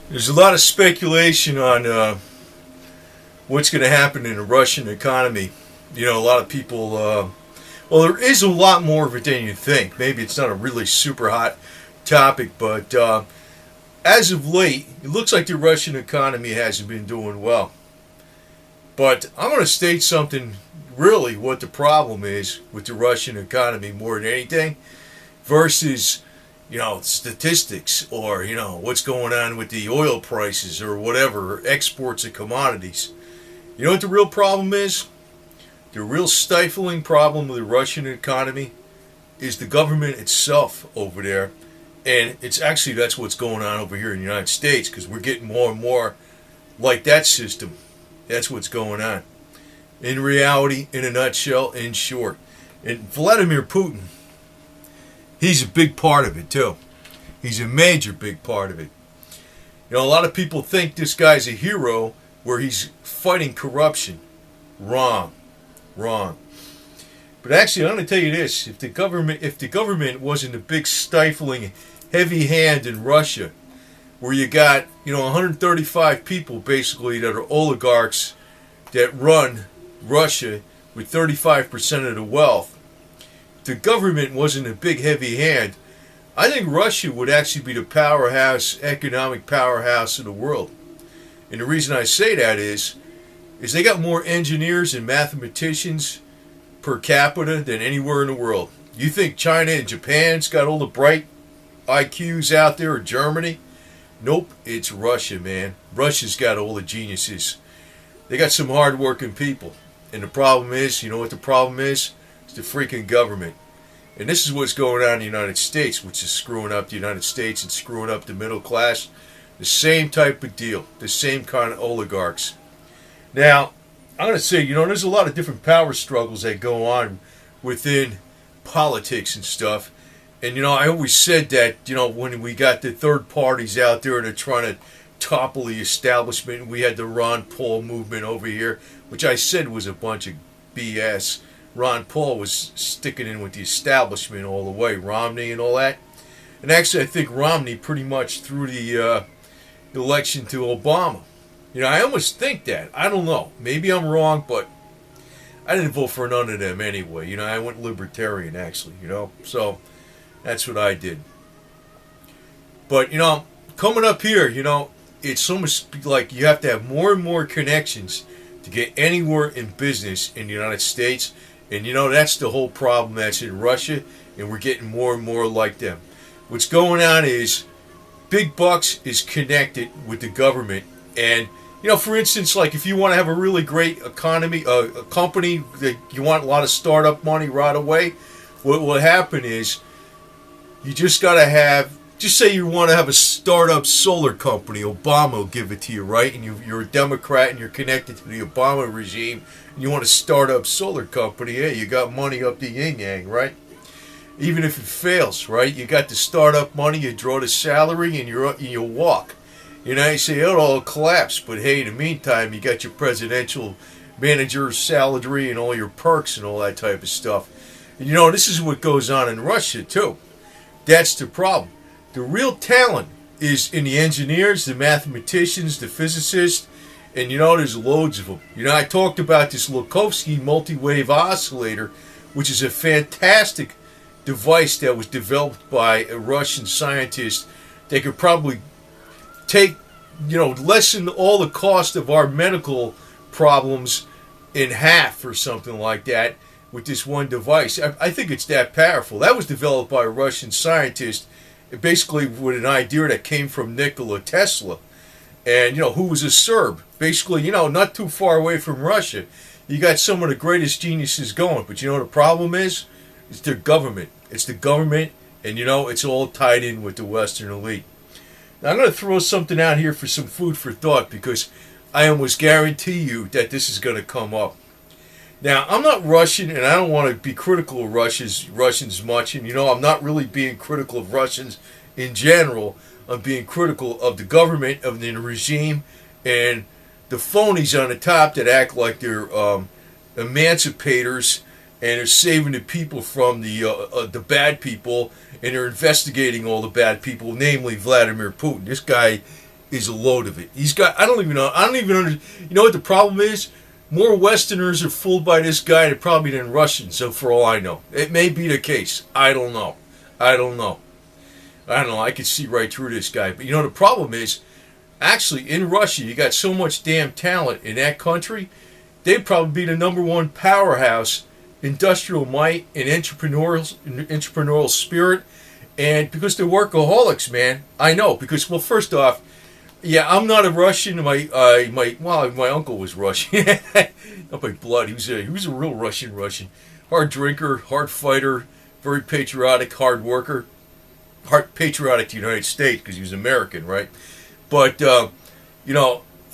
There's a lot of speculation on what's going to happen in the Russian economy. You know, a lot of people. Well, there is a lot more of it than you think. Maybe it's not a really super hot topic, but as of late, it looks like the Russian economy hasn't been doing well. But I'm going to state something really what the problem is with the Russian economy more than anything versus statistics or what's going on with the oil prices or whatever, or exports of commodities. You know what the real problem is? The real stifling problem with the Russian economy is the government itself over there. And it's actually that's what's going on over here in the United States, because we're getting more and more like that system. That's what's going on. In reality, in a nutshell, in short. And Vladimir Putin, he's a big part of it too. He's a major big part of it. You know, a lot of people think this guy's a hero where he's fighting corruption. Wrong. But actually, I'm going to tell you this: if the government wasn't a big stifling, heavy hand in Russia, where you got 135 people basically that are oligarchs that run Russia with 35% of the wealth, if the government wasn't a big heavy hand, I think Russia would actually be the powerhouse, economic powerhouse of the world. And the reason I say that is they got more engineers and mathematicians per capita than anywhere in the world. You think China and Japan's got all the bright IQs out there, or Germany? Nope, it's Russia, man. Russia's got all the geniuses. They got some hard-working people. And the problem is, you know what the problem is? It's the freaking government. And this is what's going on in the United States, which is screwing up the United States and screwing up the middle class. The same type of deal. The same kind of oligarchs. Now, I'm going to say, there's a lot of different power struggles that go on within politics and stuff. And, I always said that, when we got the third parties out there and they're trying to topple the establishment, we had the Ron Paul movement over here, which I said was a bunch of BS. Ron Paul was sticking in with the establishment all the way, Romney and all that. And actually, I think Romney pretty much threw the election to Obama. I almost think that. I don't know. Maybe I'm wrong, but I didn't vote for none of them anyway. I went libertarian, actually, So that's what I did. But, coming up here, it's almost like you have to have more and more connections to get anywhere in business in the United States. And, that's the whole problem that's in Russia, and we're getting more and more like them. What's going on is big bucks is connected with the government. And for instance, like if you want to have a really great economy, a company that you want a lot of startup money right away, what will happen is you just got to have, just say you want to have a startup solar company, Obama will give it to you, right? And you're a Democrat and you're connected to the Obama regime, and you want to start up solar company, hey, you got money up the yin-yang, right? Even if it fails, right? You got the startup money, you draw the salary, and you walk. You say it'll collapse, but hey, in the meantime, you got your presidential manager's salary and all your perks and all that type of stuff. And this is what goes on in Russia too. That's the problem. The real talent is in the engineers, the mathematicians, the physicists, and there's loads of them. I talked about this Lukovsky multi-wave oscillator, which is a fantastic device that was developed by a Russian scientist that could probably take, lessen all the cost of our medical problems in half or something like that with this one device. I think it's that powerful. That was developed by a Russian scientist, basically with an idea that came from Nikola Tesla, and who was a Serb. Basically, not too far away from Russia. You got some of the greatest geniuses going, but the problem is? It's their government. It's the government, and it's all tied in with the Western elite. Now, I'm going to throw something out here for some food for thought, because I almost guarantee you that this is going to come up. Now, I'm not Russian, and I don't want to be critical of Russians much, and I'm not really being critical of Russians in general. I'm being critical of the government, of the regime, and the phonies on the top that act like they're emancipators, and they're saving the people from the bad people, and they're investigating all the bad people, namely Vladimir Putin. This guy is a load of it. He's got, I don't even understand. You know what the problem is? More Westerners are fooled by this guy probably than Russians, so for all I know. It may be the case. I don't know. I don't know. I can see right through this guy. But you know, the problem is, actually, in Russia, you got so much damn talent in that country, they'd probably be the #1 powerhouse, industrial might, and entrepreneurial spirit. And because they're workaholics, man, I know. Because, well, first off, yeah, I'm not a Russian. My uncle was Russian. Not by blood. He was a real Russian. Hard drinker, hard fighter, very patriotic, hard worker. Hard patriotic to the United States because he was American, right? But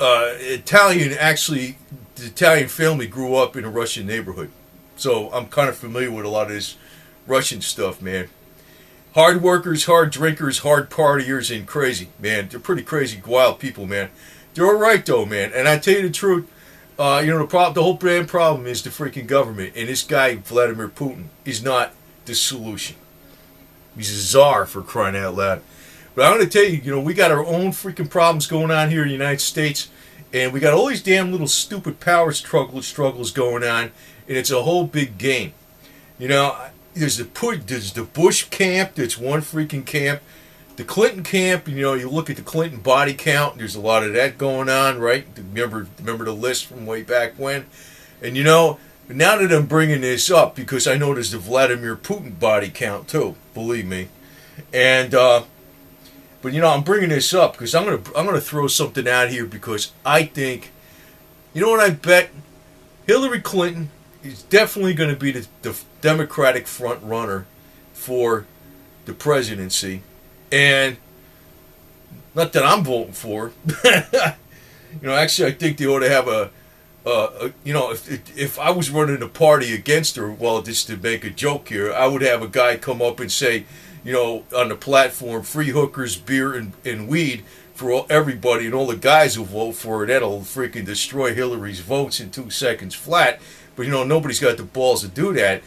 Italian, actually, the Italian family grew up in a Russian neighborhood, so I'm kind of familiar with a lot of this Russian stuff, man. Hard workers, hard drinkers, hard partiers, and crazy, man. They're pretty crazy, wild people, man. They're all right, though, man. And I tell you the truth, the whole damn problem is the freaking government. And this guy, Vladimir Putin, is not the solution. He's a czar, for crying out loud. But I'm going to tell you, we got our own freaking problems going on here in the United States. And we got all these damn little stupid power struggles going on. And it's a whole big game. There's the Bush camp. That's one freaking camp. The Clinton camp. You look at the Clinton body count. There's a lot of that going on, right? Remember the list from way back when. And now that I'm bringing this up, because I know there's the Vladimir Putin body count too. Believe me. And but I'm bringing this up because I'm gonna throw something out here because I think, what I bet, Hillary Clinton is definitely going to be the Democratic front runner for the presidency, and not that I'm voting for. Actually, I think they ought to have if I was running a party against her, well, just to make a joke here, I would have a guy come up and say, on the platform, free hookers, beer, and weed for everybody, and all the guys who vote for it. That'll freaking destroy Hillary's votes in 2 seconds flat. But, nobody's got the balls to do that.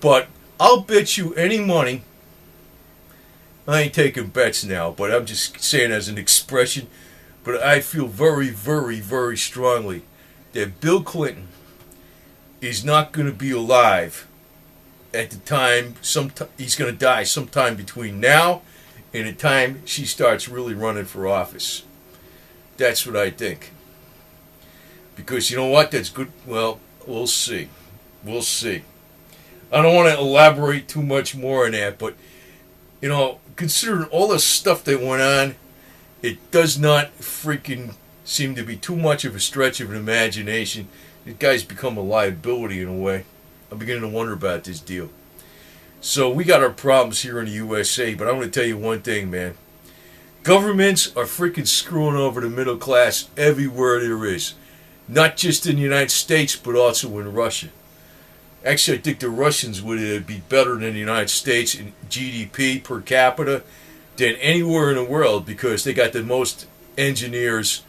But I'll bet you any money, I ain't taking bets now, but I'm just saying as an expression, but I feel very, very, very strongly that Bill Clinton is not going to be alive at the time. He's going to die sometime between now and the time she starts really running for office. That's what I think. Because you know what? That's good. Well, we'll see. We'll see. I don't want to elaborate too much more on that, but, considering all the stuff that went on, it does not freaking seem to be too much of a stretch of an imagination. This guy's become a liability in a way. I'm beginning to wonder about this deal. So we got our problems here in the USA, but I'm going to tell you one thing, man. Governments are freaking screwing over the middle class everywhere there is. Not just in the United States, but also in Russia. Actually, I think the Russians would be better than the United States in GDP per capita than anywhere in the world because they got the most engineers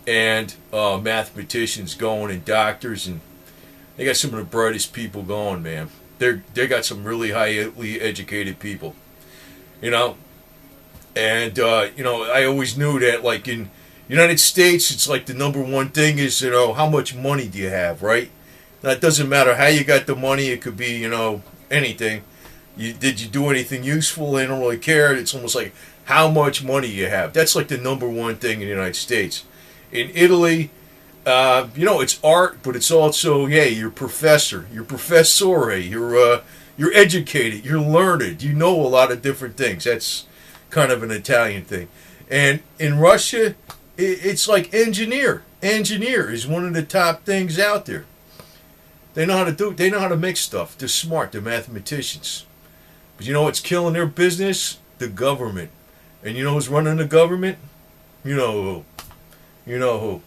and mathematicians going and doctors, and they got some of the brightest people going, man. They got some really highly educated people, and I always knew that, like in United States, it's like the #1 thing is how much money do you have, right? Now, it doesn't matter how you got the money. It could be anything. Did you do anything useful? They don't really care. It's almost like how much money you have. That's like the #1 thing in the United States. In Italy, it's art, but it's also, you're professor, you're professore, you're educated, you're learned, you know a lot of different things. That's kind of an Italian thing. And in Russia, it's like engineer. Engineer is one of the top things out there. They know how to do it. They know how to make stuff. They're smart. They're mathematicians. But you know what's killing their business? The government. And you know who's running the government? You know who. You know who.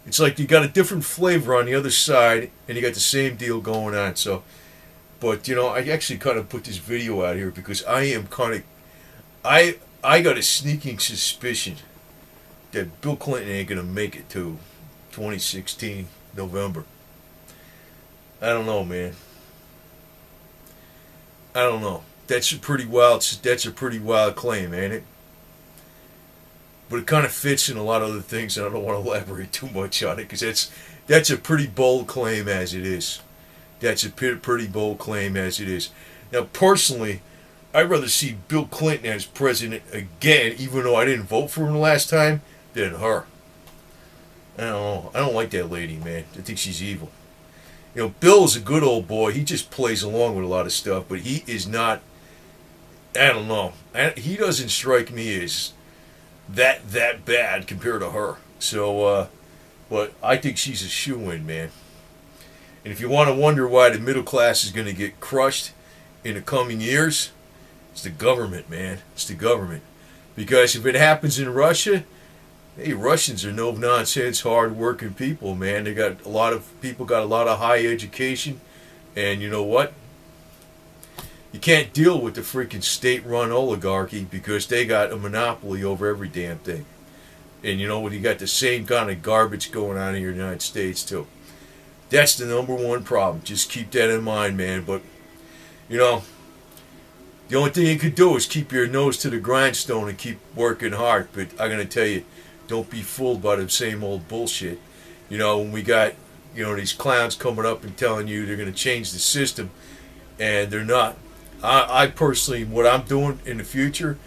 It's like you got a different flavor on the other side, and you got the same deal going on. So, but I actually kind of put this video out here because I am kind of, I got a sneaking suspicion that Bill Clinton ain't gonna make it to 2016 November. I don't know, man. I don't know. That's a pretty wild claim, ain't it? but it kind of fits in a lot of other things, and I don't want to elaborate too much on it because that's a pretty bold claim as it is. That's a pretty bold claim as it is. Now, personally, I'd rather see Bill Clinton as president again, even though I didn't vote for him the last time, than her. I don't know. I don't like that lady, man. I think she's evil. You know, Bill is a good old boy. He just plays along with a lot of stuff, but he is not. I don't know. He doesn't strike me as that bad compared to her. So, but I think she's a shoo-in, man. And if you want to wonder why the middle class is going to get crushed in the coming years, it's the government, man. It's the government. Because if it happens in Russia, hey, Russians are no nonsense, hard-working people, man. They got a lot of people got a lot of high education, and you know what? You can't deal with the freaking state-run oligarchy because they got a monopoly over every damn thing. And you know what? You got the same kind of garbage going on in the United States too. That's the number one problem. Just keep that in mind, man. But you know, the only thing you could do is keep your nose to the grindstone and keep working hard. But I'm gonna tell you, don't be fooled by the same old bullshit. You know, when we got, you know, these clowns coming up and telling you they're going to change the system, and they're not. I personally, what I'm doing in the future,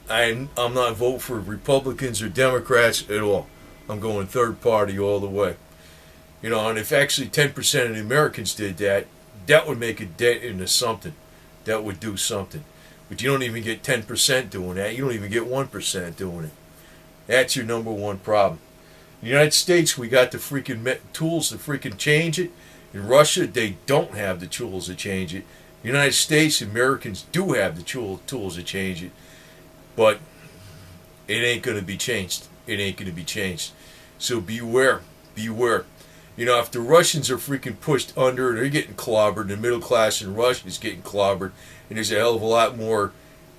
I'm not voting for Republicans or Democrats at all. I'm going third party all the way. You know, and if actually 10% of the Americans did that, that would make a dent into something. That would do something. But you don't even get 10% doing that. You don't even get 1% doing it. That's your number one problem. In the United States, we got the freaking tools to freaking change it. In Russia, they don't have the tools to change it. In the United States, Americans do have the tools to change it. But it ain't going to be changed. It ain't going to be changed. So beware. Beware. You know, if the Russians are freaking pushed under, they're getting clobbered. The middle class in Russia is getting clobbered. And there's a hell of a lot more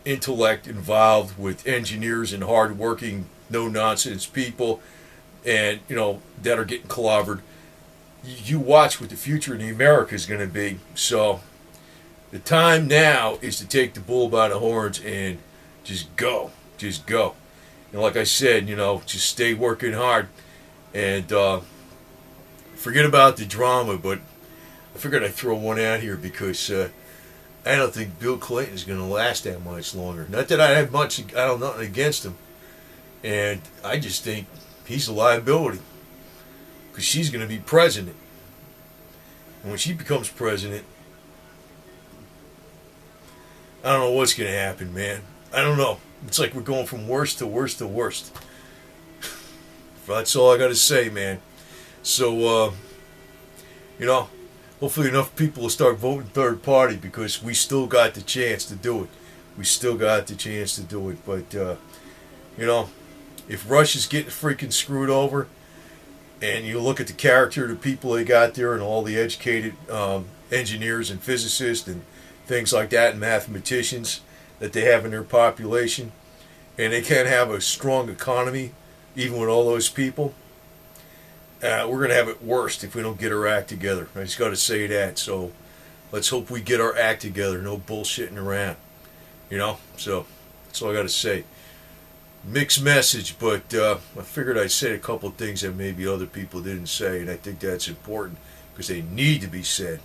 intellect involved with engineers and hard-working, no-nonsense people, and, you know, that are getting clobbered. You watch what the future in America is going to be. So the time now is to take the bull by the horns and just go. Just go. And like I said, you know, just stay working hard. And forget about the drama, but I figured I'd throw one out here because I don't think Bill Clinton is going to last that much longer. Not that I have much, I don't know nothing against him. And I just think he's a liability because she's going to be president. And when she becomes president, I don't know what's going to happen, man. I don't know. It's like we're going from worst to worst to worst. That's all I got to say, man. So, you know, hopefully enough people will start voting third party because we still got the chance to do it. We still got the chance to do it. But, you know, if Russia's getting freaking screwed over, and you look at the character of the people they got there and all the educated engineers and physicists and things like that and mathematicians that they have in their population, and they can't have a strong economy even with all those people, we're going to have it worse if we don't get our act together. I just got to say that. So let's hope we get our act together. No bullshitting around. You know? So that's all I got to say. Mixed message, but I figured I'd say a couple of things that maybe other people didn't say, and I think that's important because they need to be said.